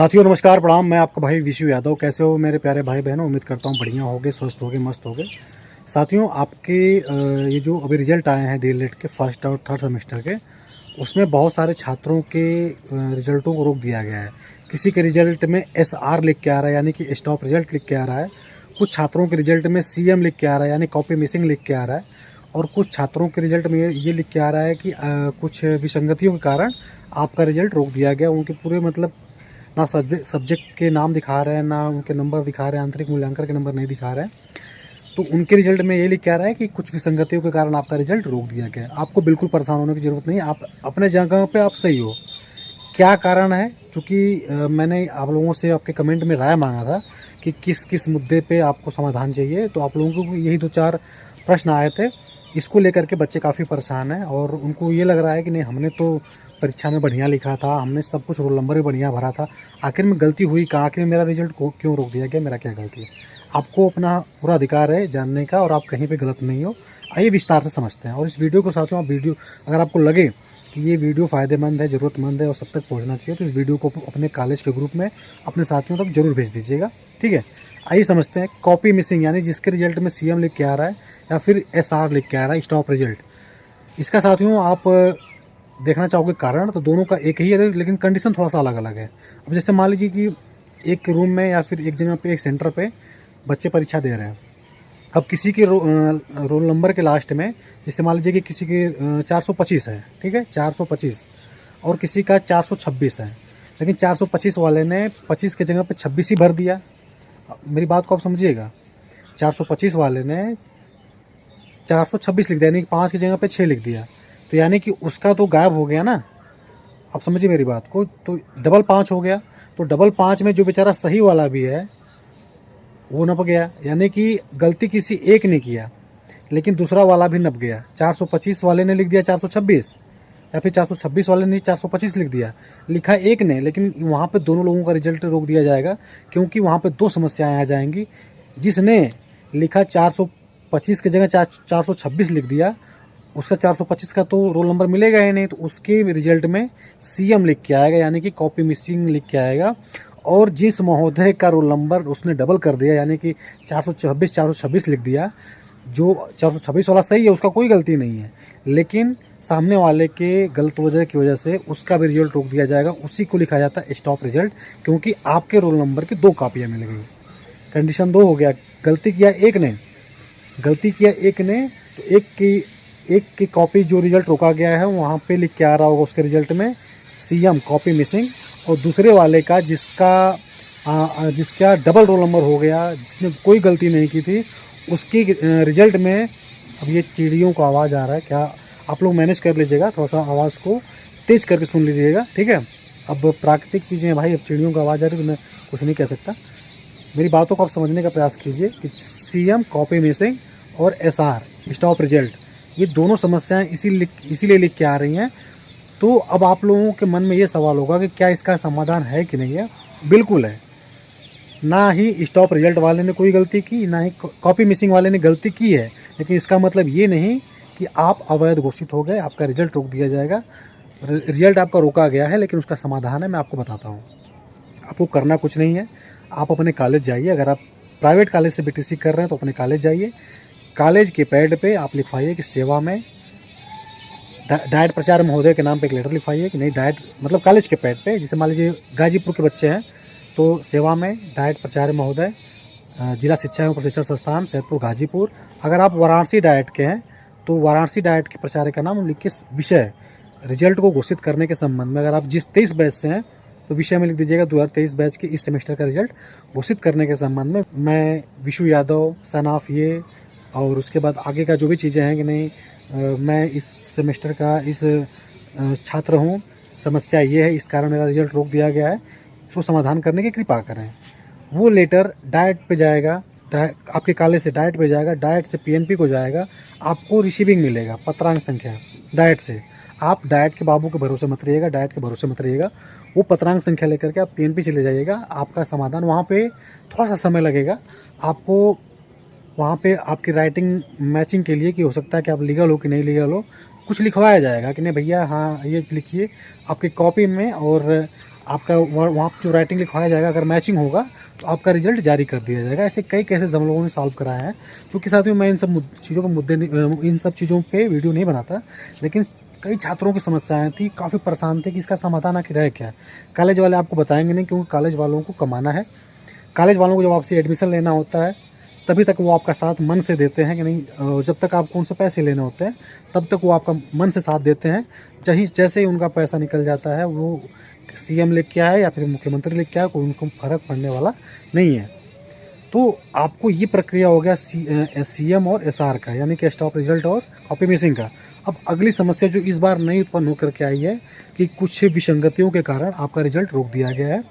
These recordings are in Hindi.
साथियों नमस्कार प्रणाम। मैं आपका भाई विशु यादव। कैसे हो मेरे प्यारे भाई बहनों? उम्मीद करता हूँ बढ़िया होगे, स्वस्थ होगे, मस्त होगे। साथियों आपके ये जो अभी रिजल्ट आए हैं डीएलएड के फर्स्ट और थर्ड सेमेस्टर के, उसमें बहुत सारे छात्रों के रिजल्टों को रोक दिया गया है। किसी के रिजल्ट में SR लिख के आ रहा है, यानी कि स्टॉप रिजल्ट लिख के आ रहा है। कुछ छात्रों के रिजल्ट में CM लिख के आ रहा है, यानी कॉपी मिसिंग लिख के आ रहा है। और कुछ छात्रों के रिजल्ट में ये लिख के आ रहा है कि कुछ विसंगतियों के कारण आपका रिजल्ट रोक दिया गया। उनके पूरे मतलब ना सब्जेक्ट के नाम दिखा रहे हैं, ना उनके नंबर दिखा रहे हैं, आंतरिक मूल्यांकन के नंबर नहीं दिखा रहे हैं। तो उनके रिजल्ट में ये लिख के आ रहा है कि कुछ विसंगतियों के कारण आपका रिजल्ट रोक दिया गया है। आपको बिल्कुल परेशान होने की ज़रूरत नहीं है। आप अपने जगह पे आप सही हो। क्या कारण है? क्योंकि मैंने आप लोगों से आपके कमेंट में राय मांगा था कि किस किस मुद्दे पे आपको समाधान चाहिए, तो आप लोगों को यही 2-4 प्रश्न आए थे। इसको लेकर के बच्चे काफ़ी परेशान हैं और उनको ये लग रहा है कि नहीं, हमने तो परीक्षा में बढ़िया लिखा था, हमने सब कुछ रोल नंबर भी बढ़िया भरा था, आखिर में गलती हुई कहाँ? आखिर में मेरा रिजल्ट को क्यों रोक दिया गया? मेरा क्या गलती है? आपको अपना पूरा अधिकार है जानने का और आप कहीं पे गलत नहीं हो। आइए विस्तार से समझते हैं। और इस वीडियो को साथियों, आप वीडियो अगर आपको लगे कि ये वीडियो फ़ायदेमंद है, ज़रूरतमंद है और सब तक पहुंचना चाहिए, तो इस वीडियो को अपने कॉलेज के ग्रुप में अपने साथियों तक जरूर भेज दीजिएगा। ठीक है, आइए समझते हैं। कॉपी मिसिंग यानी जिसके रिजल्ट में CM लिख के आ रहा है या फिर SR लिख के आ रहा है, स्टॉप रिजल्ट। इसका साथियों आप देखना चाहोगे कारण, तो दोनों का एक ही है, लेकिन कंडीशन थोड़ा सा अलग अलग है। अब जैसे मान लीजिए कि एक रूम में या फिर एक जगह पे, एक सेंटर पे बच्चे परीक्षा दे रहे हैं। अब किसी के रोल नंबर के लास्ट में, जैसे मान लीजिए कि किसी के 425 है, ठीक है, 425, और किसी का 426 है। लेकिन 425 वाले ने 25 की जगह पे 26 ही भर दिया। मेरी बात को आप समझिएगा। 425 वाले ने 426 लिख दिया, यानी कि 5 की जगह पे 6 लिख दिया। तो यानी कि उसका तो गायब हो गया ना। आप समझिए मेरी बात को। तो डबल 5 हो गया। तो डबल 5 में जो बेचारा सही वाला भी है वो नप गया, यानी कि गलती किसी एक ने किया लेकिन दूसरा वाला भी नप गया। 425 वाले ने लिख दिया 426, या फिर 426 वाले ने 425 लिख दिया। लिखा एक ने, लेकिन वहाँ पे दोनों लोगों का रिजल्ट रोक दिया जाएगा, क्योंकि वहाँ पे 2 समस्याएं आ जाएंगी। जिसने लिखा 425 की जगह 426 लिख दिया, उसका 425 का तो रोल नंबर मिलेगा ही नहीं, तो उसके रिजल्ट में CM लिख के आएगा, यानी कि कॉपी मिसिंग लिख के आएगा। और जिस महोदय का रोल नंबर उसने डबल कर दिया, यानी कि 426 लिख दिया, जो 426 वाला सही है, उसका कोई गलती नहीं है, लेकिन सामने वाले के गलत वजह की वजह से उसका भी रिजल्ट रोक दिया जाएगा। उसी को लिखा जाता है स्टॉप रिजल्ट, क्योंकि आपके रोल नंबर की 2 कापियाँ मिल गई। कंडीशन 2 हो गया। गलती किया एक ने, तो एक की कॉपी जो रिजल्ट रोका गया है वहाँ पे लिख के आ रहा होगा उसके रिजल्ट में CM कॉपी मिसिंग। और दूसरे वाले का जिसका डबल रोल नंबर हो गया, जिसने कोई गलती नहीं की थी, उसकी रिजल्ट में। अब ये चिड़ियों का आवाज़ आ रहा है, क्या आप लोग मैनेज कर लीजिएगा, थोड़ा सा आवाज़ को तेज़ करके सुन लीजिएगा, ठीक है। अब प्राकृतिक चीज़ें हैं भाई, अब चिड़ियों का आवाज़ आ रही है तो मैं कुछ नहीं कह सकता। मेरी बातों को आप समझने का प्रयास कीजिए कि CM कॉपी मिसिंग और SR स्टॉप रिजल्ट, ये दोनों समस्याएं इसीलिए लिख के आ रही हैं। तो अब आप लोगों के मन में ये सवाल होगा कि क्या इसका समाधान है कि नहीं है? बिल्कुल है। ना ही स्टॉप रिजल्ट वाले ने कोई गलती की, ना ही कॉपी मिसिंग वाले ने गलती की है, लेकिन इसका मतलब ये नहीं कि आप अवैध घोषित हो गए, आपका रिजल्ट रोक दिया जाएगा। रिजल्ट आपका रोका गया है, लेकिन उसका समाधान है, मैं आपको बताता हूँ। आपको करना कुछ नहीं है। आप अपने कॉलेज जाइए। अगर आप प्राइवेट कॉलेज से BTC कर रहे हैं तो अपने कॉलेज जाइए। कॉलेज के पैड पे आप लिखवाइए कि सेवा में डाइट प्रचार महोदय के नाम पे एक लेटर लिखवाइए कि नहीं, डाइट मतलब कॉलेज के पैड पे, जैसे मान लीजिए गाजीपुर के बच्चे हैं तो सेवा में डाइट प्रचार महोदय, जिला शिक्षा एवं प्रशिक्षण संस्थान सैदपुर गाजीपुर। अगर आप वाराणसी डाइट के हैं तो वाराणसी डाइट के प्राचार्य का नाम लिख के विषय रिजल्ट को घोषित करने के संबंध में, अगर आप जिस 23 बैच से हैं तो विषय में लिख दीजिएगा 2023 बैच के इस सेमेस्टर का रिजल्ट घोषित करने के संबंध में मैं विशु यादव सनाफ ये, और उसके बाद आगे का जो भी चीज़ें हैं कि नहीं, मैं इस सेमेस्टर का इस छात्र हूँ, समस्या ये है, इस कारण मेरा रिजल्ट रोक दिया गया है, उसको समाधान करने की कृपा करें। वो लेटर डाइट पे जाएगा, आपके कॉलेज से डाइट पे जाएगा, डाइट से PNP को जाएगा, आपको रिसीविंग मिलेगा पत्रांक संख्या डाइट से। आप डाइट के बाबू के भरोसे मत रहिएगा, डाइट के भरोसे मत रहिएगा। वो पत्रांक संख्या लेकर के आप PNP चले जाइएगा। आपका समाधान वहाँ पे थोड़ा सा समय लगेगा आपको, वहाँ पे आपकी राइटिंग मैचिंग के लिए, कि हो सकता है कि आप लीगल हो कि नहीं लीगल हो, कुछ लिखवाया जाएगा कि नहीं भैया हाँ ये लिखिए आपकी कॉपी में, और आपका वहाँ पर जो राइटिंग लिखवाया जाएगा अगर मैचिंग होगा तो आपका रिजल्ट जारी कर दिया जाएगा। ऐसे कई केसेस हम लोगों ने सॉल्व कराया है। क्योंकि साथियों मैं इन सब चीज़ों पर इन सब चीज़ों पे वीडियो नहीं बनाता, लेकिन कई छात्रों की समस्याएं थी, काफ़ी परेशान थे कि इसका समाधान आखिर है क्या। कॉलेज वाले आपको बताएंगे नहीं, क्योंकि कॉलेज वालों को कमाना है। कॉलेज वालों को जब आपसे एडमिशन लेना होता है तभी तक वो आपका साथ मन से देते हैं कि नहीं, जब तक आपको उनसे पैसे लेने होते हैं तब तक वो आपका मन से साथ देते हैं। जैसे ही उनका पैसा निकल जाता है, वो सीएम लिख के आए या फिर मुख्यमंत्री लिख के आए, कोई उनको फ़र्क पड़ने वाला नहीं है। तो आपको ये प्रक्रिया हो गया सीएम और एसआर का, यानी कि स्टॉप रिजल्ट और कॉपी मिसिंग का। अब अगली समस्या जो इस बार नई उत्पन्न होकर के आई है कि कुछ विसंगतियों के कारण आपका रिजल्ट रोक दिया गया है।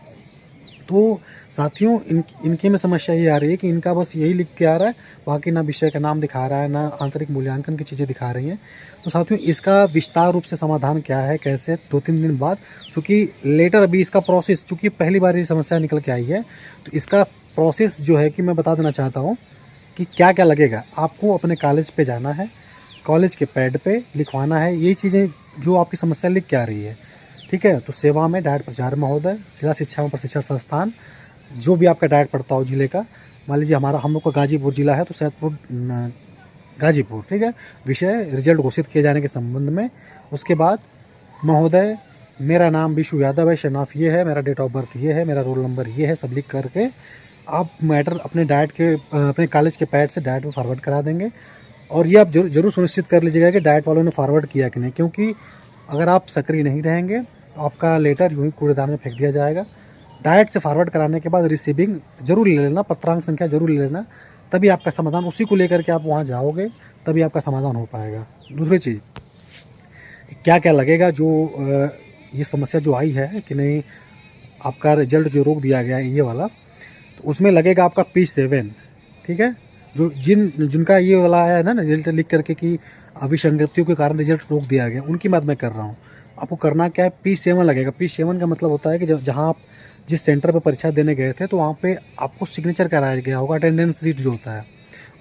तो साथियों इनके में समस्या ये आ रही है कि इनका बस यही लिख के आ रहा है, बाकी ना विषय का नाम दिखा रहा है, ना आंतरिक मूल्यांकन की चीज़ें दिखा रही हैं। तो साथियों इसका विस्तार रूप से समाधान क्या है, कैसे 2-3 दिन बाद, चूँकि लेटर अभी इसका प्रोसेस, चूँकि पहली बार ये समस्या निकल के आई है, तो इसका प्रोसेस जो है कि मैं बता देना चाहता हूँ कि क्या क्या लगेगा। आपको अपने कॉलेज पे जाना है, कॉलेज के पैड पे लिखवाना है यही चीज़ें जो आपकी समस्या लिख के आ रही है, ठीक है। तो सेवा में डायरेक्ट प्राचार्य महोदय, जिला शिक्षा एवं प्रशिक्षण संस्थान, जो भी आपका डायरेक्ट पड़ता हो जिले का, मान लीजिए हम लोग का गाजीपुर जिला है तो सैदपुर गाजीपुर, ठीक है। विषय रिजल्ट घोषित किए जाने के संबंध में। उसके बाद महोदय मेरा नाम विशु यादव है, शनाफ ये है, मेरा डेट ऑफ बर्थ ये है, मेरा रोल नंबर ये है, सब लिख करके आप मैटर अपने अपने कॉलेज के पैड से डायरेक्ट में फॉरवर्ड करा देंगे। और ये आप जरूर सुनिश्चित कर लीजिएगा कि डायरेक्ट वालों ने फॉरवर्ड किया कि नहीं, क्योंकि अगर आप सक्रिय नहीं रहेंगे तो आपका लेटर यूँ ही कूड़ेदान में फेंक दिया जाएगा। डायरेक्ट से फॉरवर्ड कराने के बाद रिसीविंग जरूर ले लेना, पत्रांक संख्या जरूर ले लेना, तभी आपका समाधान, उसी को लेकर के आप वहाँ जाओगे तभी आपका समाधान हो पाएगा। दूसरी चीज़ क्या क्या लगेगा, जो ये समस्या जो आई है कि नहीं आपका रिजल्ट जो रोक दिया गया है ये वाला, तो उसमें लगेगा आपका P7, ठीक है। जो जिनका ये वाला आया है ना रिजल्ट लिख करके कि अविसंगतियों के कारण रिजल्ट रोक दिया गया, उनकी बात मैं कर रहा हूँ। आपको करना क्या है, P7 लगेगा। P7 का मतलब होता है कि जहाँ आप जिस सेंटर पर परीक्षा देने गए थे तो वहाँ पे आपको सिग्नेचर कराया गया होगा, अटेंडेंस सीट जो होता है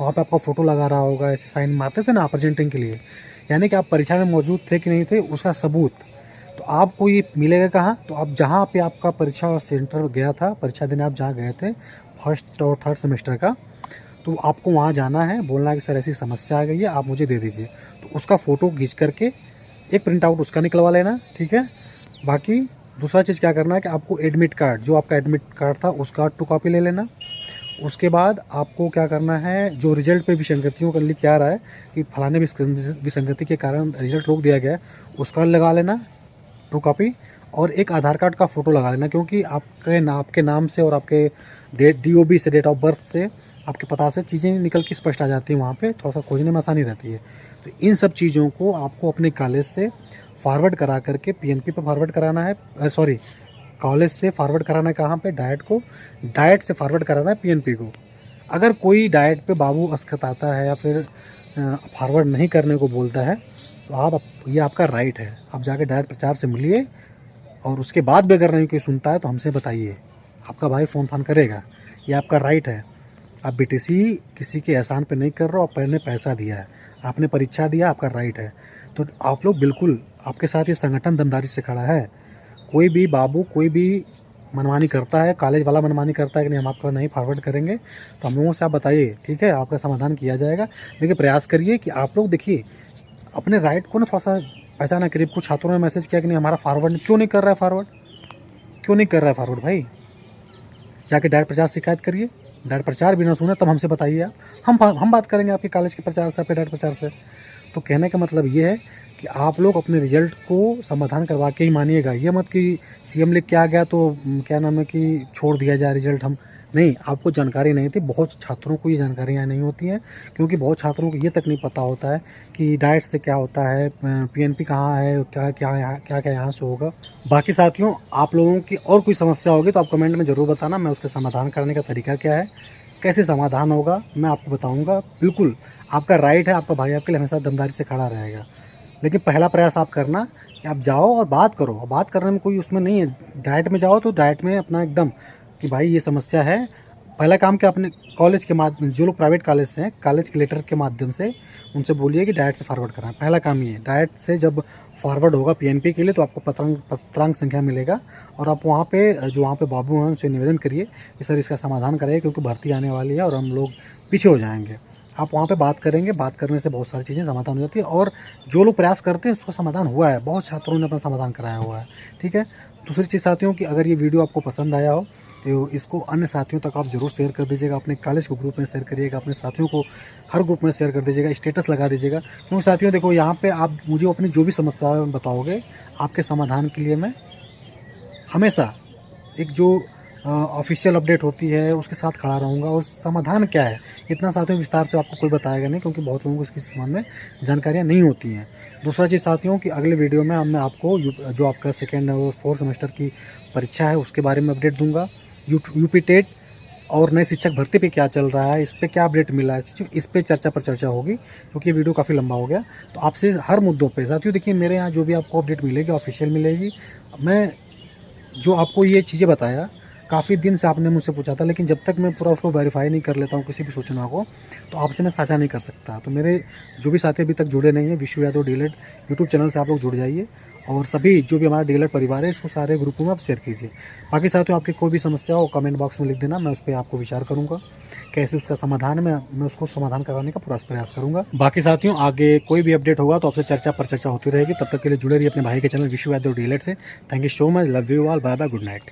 वहाँ पे आपका फ़ोटो लगा रहा होगा, ऐसे साइन मारते थे ना प्रेजेंटिंग के लिए, यानी कि आप परीक्षा में मौजूद थे कि नहीं थे उसका सबूत। तो आपको ये मिलेगा कहाँ, तो आप जहाँ पे आपका परीक्षा सेंटर गया था, परीक्षा देने आप जहाँ गए थे फर्स्ट और थर्ड सेमेस्टर का, तो आपको वहाँ जाना है, बोलना है कि सर ऐसी समस्या आ गई है, आप मुझे दे दीजिए। तो उसका फ़ोटो खींच करके एक प्रिंट आउट उसका निकलवा लेना, ठीक है। बाकी दूसरा चीज़ क्या करना है कि आपको एडमिट कार्ड, जो आपका एडमिट कार्ड था उसका 2 कॉपी ले लेना। उसके बाद आपको क्या करना है, जो रिजल्ट पे विसंगतियों का लिख के आ रहा है कि फलाने विसंगति के कारण रिजल्ट रोक दिया गया है, उसका लगा लेना 2 कॉपी, और एक आधार कार्ड का फ़ोटो लगा लेना, क्योंकि आपके नाम से और आपके DOB से, डेट ऑफ बर्थ से, आपके पता से चीज़ें निकल के स्पष्ट आ जाती हैं, वहाँ पे थोड़ा सा खोजने में आसानी रहती है। तो इन सब चीज़ों को आपको अपने कॉलेज से फॉरवर्ड करा करके PNP पे फॉरवर्ड कराना है, सॉरी कॉलेज से फॉरवर्ड कराना है कहाँ पे, डाइट को, डाइट से फॉरवर्ड कराना है PNP को। अगर कोई डाइट पे बाबू अस्कताता है या फिर फॉरवर्ड नहीं करने को बोलता है तो ये आपका राइट है, आप जाके डाइट प्रचार से मिलिए, और उसके बाद भी अगर नहीं कोई सुनता है तो हमसे बताइए, आपका भाई फ़ोन करेगा, ये आपका राइट है। आप BTC किसी के एहसान पे नहीं कर रहे हो, आपने पैसा दिया है, आपने परीक्षा दिया, आपका राइट है। तो आप लोग बिल्कुल, आपके साथ ये संगठन दमदारी से खड़ा है। कोई भी बाबू कोई भी मनमानी करता है, कॉलेज वाला मनमानी करता है कि नहीं हम आपका नहीं फॉरवर्ड करेंगे, तो हम लोगों से आप बताइए, ठीक है, आपका समाधान किया जाएगा। लेकिन प्रयास करिए कि आप लोग देखिए अपने राइट को ना थोड़ा सा पहचाना करिए। कुछ छात्रों ने मैसेज किया कि नहीं हमारा फॉरवर्ड क्यों नहीं कर रहा है, क्यों नहीं कर रहा है फॉरवर्ड, भाई जाके डायरेक्ट प्रचार शिकायत करिए। डायरेक्ट प्रचार भी ना सुने तब हमसे बताइए आप, हम बात करेंगे आपके कॉलेज के प्रचार से, आपके डायरेक्ट प्रचार से। तो कहने का मतलब ये है कि आप लोग अपने रिजल्ट को समाधान करवा के ही मानिएगा। ये मत कि सीएम लिख के आ गया तो क्या नाम है कि छोड़ दिया जाए रिजल्ट, हम नहीं, आपको जानकारी नहीं थी। बहुत छात्रों को ये जानकारियाँ नहीं होती हैं, क्योंकि बहुत छात्रों को ये तक नहीं पता होता है कि डाइट से क्या होता है, PNP कहाँ है, क्या यहाँ से होगा। बाकी साथियों आप लोगों की और कोई समस्या होगी तो आप कमेंट में ज़रूर बताना, मैं उसके समाधान करने का तरीका क्या है, कैसे समाधान होगा, मैं आपको बताऊँगा। बिल्कुल आपका राइट है, आपका भाई आपके लिए हमेशा दमदारी से खड़ा रहेगा। लेकिन पहला प्रयास आप करना कि आप जाओ और बात करो, और बात करने में कोई उसमें नहीं है। डाइट में जाओ तो डाइट में अपना एकदम कि भाई ये समस्या है, पहला काम क्या, अपने कॉलेज के माध्यम, जो लोग प्राइवेट कॉलेज से हैं, कॉलेज के लेटर के माध्यम से उनसे बोलिए कि डायरेक्ट से फॉरवर्ड कराएं। पहला काम ये है, डायरेक्ट से जब फॉरवर्ड होगा पीएनपी के लिए तो आपको पत्रांक संख्या मिलेगा, और आप वहाँ पे जो वहाँ पे बाबू हैं उनसे निवेदन करिए कि सर इसका समाधान कराइए, क्योंकि भर्ती आने वाली है और हम लोग पीछे हो जाएंगे। आप वहाँ पे बात करेंगे, बात करने से बहुत सारी चीज़ें समाधान हो जाती है, और जो लोग प्रयास करते हैं उसका समाधान हुआ है, बहुत छात्रों ने अपना समाधान कराया हुआ है। ठीक है। दूसरी चीज़ साथियों कि अगर ये वीडियो आपको पसंद आया हो तो इसको अन्य साथियों तक आप ज़रूर शेयर कर दीजिएगा, अपने कॉलेज के ग्रुप में शेयर करिएगा, अपने साथियों को हर ग्रुप में शेयर कर दीजिएगा, स्टेटस लगा दीजिएगा। क्योंकि साथियों देखो, यहाँ पे आप मुझे अपनी जो भी समस्या बताओगे, आपके समाधान के लिए मैं हमेशा एक जो ऑफिशियल अपडेट होती है उसके साथ खड़ा रहूँगा। और समाधान क्या है, इतना साथियों विस्तार से आपको कोई बताएगा नहीं, क्योंकि बहुत लोगों को इसके संबंध में जानकारियाँ नहीं होती हैं। दूसरा चीज़ साथियों कि अगले वीडियो में मैं आपको जो आपका सेकेंड और फोर्थ सेमेस्टर की परीक्षा है उसके बारे में अपडेट दूंगा, यूपी टेट और नए शिक्षक भर्ती पे क्या चल रहा है, इस पर क्या अपडेट मिला है, इस पर चर्चा होगी, क्योंकि ये वीडियो काफ़ी लंबा हो गया। तो आपसे हर मुद्दों पे साथियों देखिए, मेरे यहाँ जो भी आपको अपडेट मिलेगी ऑफिशियल मिलेगी। मैं जो आपको ये चीज़ें बताया, काफ़ी दिन से आपने मुझसे पूछा था, लेकिन जब तक मैं पूरा उसको वेरीफाई नहीं कर लेता हूँ किसी भी सूचना को, तो आपसे मैं साझा नहीं कर सकता। तो मेरे जो भी साथी अभी तक जुड़े नहीं हैं, Vishu Yadav DElEd YouTube channel से आप लोग जुड़ जाइए, और सभी जो भी हमारा डीएलएड परिवार है इसको सारे ग्रुपों में आप शेयर कीजिए। बाकी साथियों आपकी कोई भी समस्या हो कमेंट बॉक्स में लिख देना, मैं उस पर आपको विचार करूँगा, कैसे उसका समाधान मैं उसको समाधान करवाने का पूरा प्रयास करूँगा। बाकी साथियों आगे कोई भी अपडेट होगा तो आपसे चर्चा पर चर्चा होती रहेगी। तब तक के लिए जुड़े रहिए अपने भाई के चैनल विशु यादव डीएलएड से। Thank you so much, love you all, bye bye, good night.